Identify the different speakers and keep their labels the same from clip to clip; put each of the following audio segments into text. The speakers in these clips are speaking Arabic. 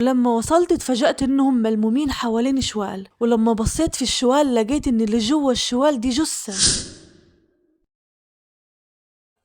Speaker 1: لما وصلت اتفاجأت إنهم ملمومين حوالين شوال، ولما بصيت في الشوال لقيت إن اللي جوا الشوال دي جثة.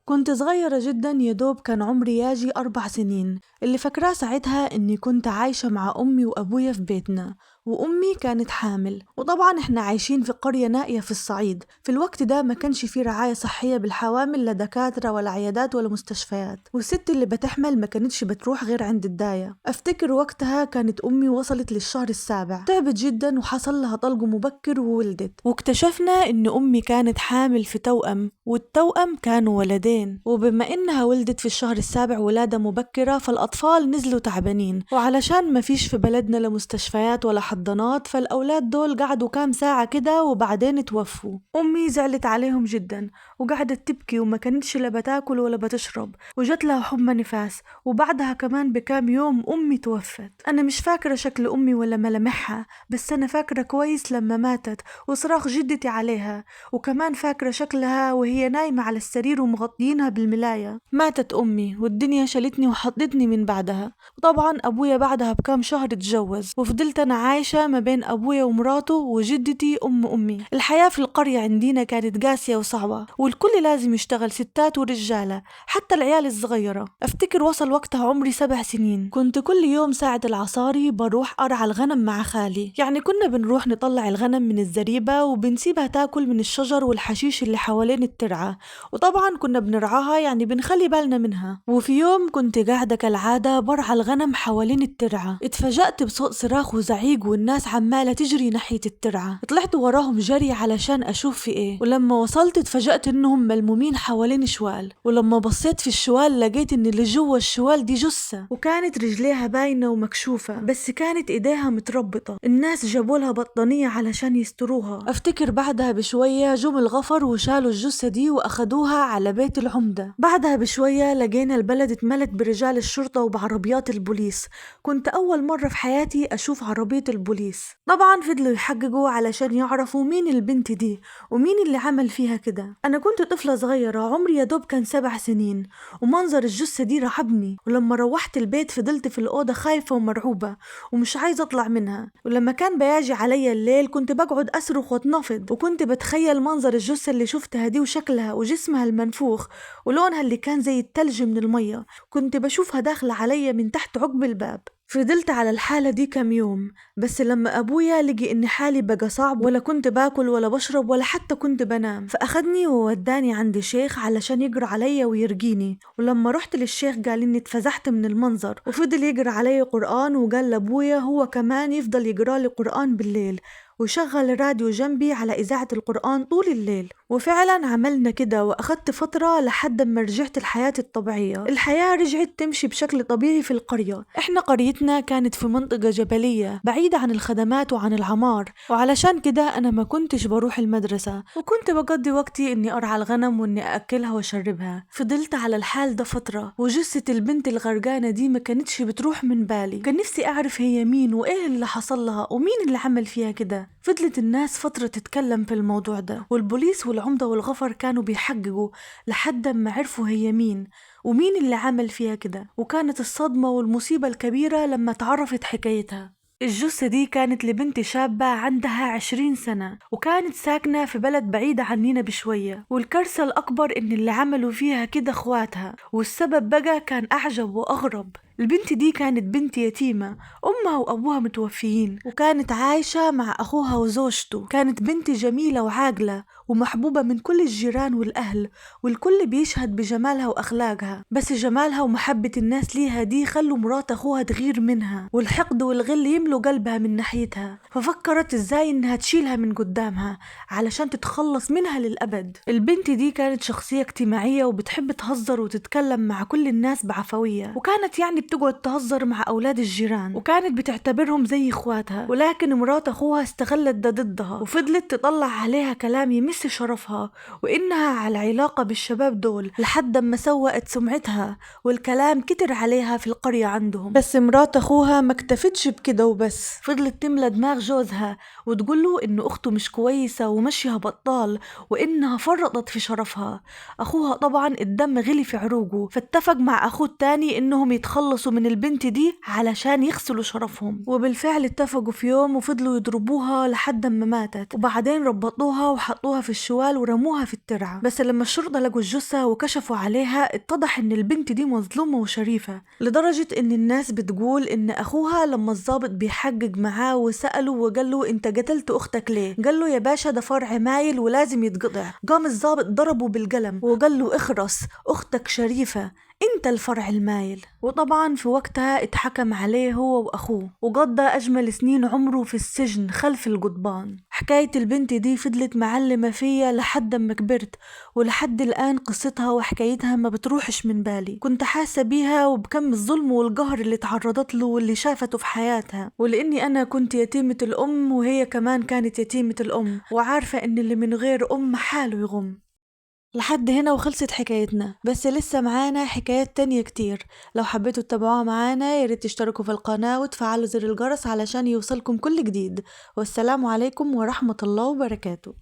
Speaker 1: كنت صغيرة جدا، يدوب كان عمري ياجي 4 سنين. اللي فاكراه ساعتها إني كنت عايشة مع أمي وأبويا في بيتنا، وأمي كانت حامل. وطبعا إحنا عايشين في قرية نائية في الصعيد. في الوقت ده ما كانش فيه رعاية صحية بالحوامل، لا دكاترة ولا عيادات ولا مستشفيات، والست اللي بتحمل ما كانتش بتروح غير عند الداية. أفتكر وقتها كانت أمي وصلت للشهر السابع، تعبت جدا وحصل لها طلق مبكر وولدت، واكتشفنا إن أمي كانت حامل في توأم، والتوأم كانوا ولدين. وبما إنها ولدت في الشهر السابع ولادة مبكرة، فالأطفال نزلوا تعبانين، وعلشان ما فيش في بلدنا لا مستشفيات ولا حضانات، فالأولاد دول قعدوا كام ساعة كده وبعدين توفوا. أمي زعلت عليهم جدا وقعدت تبكي، وما كانتش لا بتاكل ولا بتشرب، وجت لها حمى نفاس، وبعدها كمان بكام يوم أمي توفت. أنا مش فاكرة شكل أمي ولا ملامحها، بس أنا فاكرة كويس لما ماتت وصراخ جدتي عليها، وكمان فاكرة شكلها وهي نايمة على السرير ومغطيينها بالملاية. ماتت أمي والدنيا شالتني وحطتني من بعدها. وطبعا أبويا بعدها بكام شهر اتجوز، وفضلت أنا عايشة ما بين أبويا ومراته وجدتي أمي. الحياة في القرية عندنا كانت قاسية وصعبة، والكل لازم يشتغل، ستات ورجالة، حتى العيال الصغيرة. أفتكر وصل وقتها عمري 7 سنين. كنت كل يوم ساعة العصاري بروح أرعى الغنم مع خالي، يعني كنا بنروح نطلع الغنم من الزريبة وبنسيبها تاكل من الشجر والحشيش اللي حوالين الترعة، وطبعا كنا بنرعاها، يعني بنخلي بالنا منها. وفي يوم كنت قاعدة كالعادة برعى الغنم حوالين الترعة، اتفاجأت بصوت صراخ وزعيق والناس عمالة تجري ناحية الترعة. طلعت وراهم جري علشان أشوف في إيه، ولما وصلت اتفاجأت إنهم ملمومين حوالين شوال، ولما بصيت في الشوال لقيت إن اللي جوا الشوال دي جثة، وكانت رجليها باينة ومكشوفة، بس كانت إيديها متربطة. الناس جابوا لها بطانية علشان يستروها. أفتكر بعدها بشوية جم الغفر وشالوا الجثة دي وأخدوها على بيت العمدة. بعدها بشوية لقينا البلد اتملت برجال الشرطة وبعربيات البوليس. كنت أول مرة في حياتي أشوف عربية البوليس. طبعا فضلوا يحققوا علشان يعرفوا مين البنت دي ومين اللي عمل فيها كده. أنا كنت طفلة صغيرة، عمري يدوب كان 7 سنين، ومنظر الجثة دي رعبني. ولما روحت البيت فضلت في الأوضة خايفة ومرعوبة ومش عايزة أطلع منها. ولما كان بيجي عليا الليل كنت بقعد أصرخ واتنفض، وكنت بتخيل منظر الجثة اللي شفتها دي وشكلها وجسمها المنفوخ ولونها اللي كان زي التلج من المية. كنت بشوفها داخلة عليا من تحت عقب الباب. فضلت على الحالة دي كم يوم، بس لما أبويا لقي إن حالي بقى صعب، ولا كنت باكل ولا بشرب ولا حتى كنت بنام، فأخدني ووداني عند شيخ علشان يقرأ عليا ويرقيني. ولما رحت للشيخ قال إني اتفزعت من المنظر، وفضل يقرأ علي قرآن، وقال لأبويا هو كمان يفضل يقرأ لي قرآن بالليل وشغل الراديو جنبي على إذاعة القرآن طول الليل. وفعلا عملنا كده، وأخدت فترة لحد ما رجعت الحياة الطبيعية. الحياة رجعت تمشي بشكل طبيعي في القرية. احنا قريتنا كانت في منطقة جبلية بعيدة عن الخدمات وعن العمار، وعلشان كده أنا ما كنتش بروح المدرسة، وكنت بقضي وقتي إني أرعى الغنم وإني أكلها وأشربها. فضلت على الحال ده فترة، وجثة البنت الغرقانة دي ما كانتش بتروح من بالي. كان نفسي أعرف هي مين وإيه اللي حصل لها ومين اللي عمل فيها كده. فضلت الناس فترة تتكلم في الموضوع ده، والبوليس والعمدة والغفر كانوا بيحققوا لحد ما عرفوا هي مين ومين اللي عمل فيها كده. وكانت الصدمة والمصيبة الكبيرة لما تعرفت حكايتها. الجثة دي كانت لبنت شابة عندها 20 سنة، وكانت ساكنة في بلد بعيدة عنينا بشوية. والكارثة الأكبر إن اللي عملوا فيها كده أخواتها، والسبب بقى كان أعجب وأغرب. البنت دي كانت بنت يتيمة، أمها وأبوها متوفيين، وكانت عايشة مع أخوها وزوجته. كانت بنت جميلة وعاقلة ومحبوبة من كل الجيران والأهل، والكل بيشهد بجمالها وأخلاقها. بس جمالها ومحبة الناس ليها دي خلوا مرات أخوها تغير منها، والحقد والغل يملوا قلبها من ناحيتها. ففكرت إزاي إنها تشيلها من قدامها علشان تتخلص منها للأبد. البنت دي كانت شخصية اجتماعية وبتحب تهزر وتتكلم مع كل الناس بعفوية، وكانت يعني بتقعد تهزر مع أولاد الجيران، وكانت بتعتبرهم زي إخواتها. ولكن مرات أخوها استغلت ده ضدها، وفضلت تطلع عليها كلام يمس تنسي شرفها وإنها على علاقة بالشباب دول لحد ما سوقت سمعتها والكلام كتر عليها في القرية عندهم. بس مرات أخوها ما اكتفتش بكده وبس، فضلت تملى دماغ جوزها وتقوله إنه أخته مش كويسة ومشيها بطال وإنها فرطت في شرفها. أخوها طبعا الدم غلي في عروقه، فاتفق مع أخوه التاني إنهم يتخلصوا من البنت دي علشان يغسلوا شرفهم. وبالفعل اتفقوا في يوم وفضلوا يضربوها لحد ما ماتت، وبعدين ربطوها وحطوها في الشوال ورموها في الترعة. بس لما الشرطة لقوا الجثة وكشفوا عليها اتضح إن البنت دي مظلومة وشريفة، لدرجة إن الناس بتقول إن أخوها لما الضابط بيحقق معاه وسأله وقال له أنت قتلت أختك ليه؟ قال له يا باشا ده فرع مايل ولازم يتقطع. قام الضابط ضربه بالقلم وقال له اخرس، أختك شريفة، انت الفرع المايل. وطبعا في وقتها اتحكم عليه هو واخوه وقضى اجمل سنين عمره في السجن خلف القضبان. حكاية البنت دي فضلت معلمة فيا لحد ما كبرت، ولحد الان قصتها وحكايتها ما بتروحش من بالي. كنت حاسة بيها وبكم الظلم والقهر اللي تعرضت له واللي شافته في حياتها، ولاني انا كنت يتيمة الام وهي كمان كانت يتيمة الام، وعارفة ان اللي من غير ام حاله يغم. لحد هنا وخلصت حكايتنا، بس لسه معانا حكايات تانية كتير. لو حبيتوا تتابعوها معانا ياريت تشتركوا في القناة وتفعلوا زر الجرس علشان يوصلكم كل جديد. والسلام عليكم ورحمة الله وبركاته.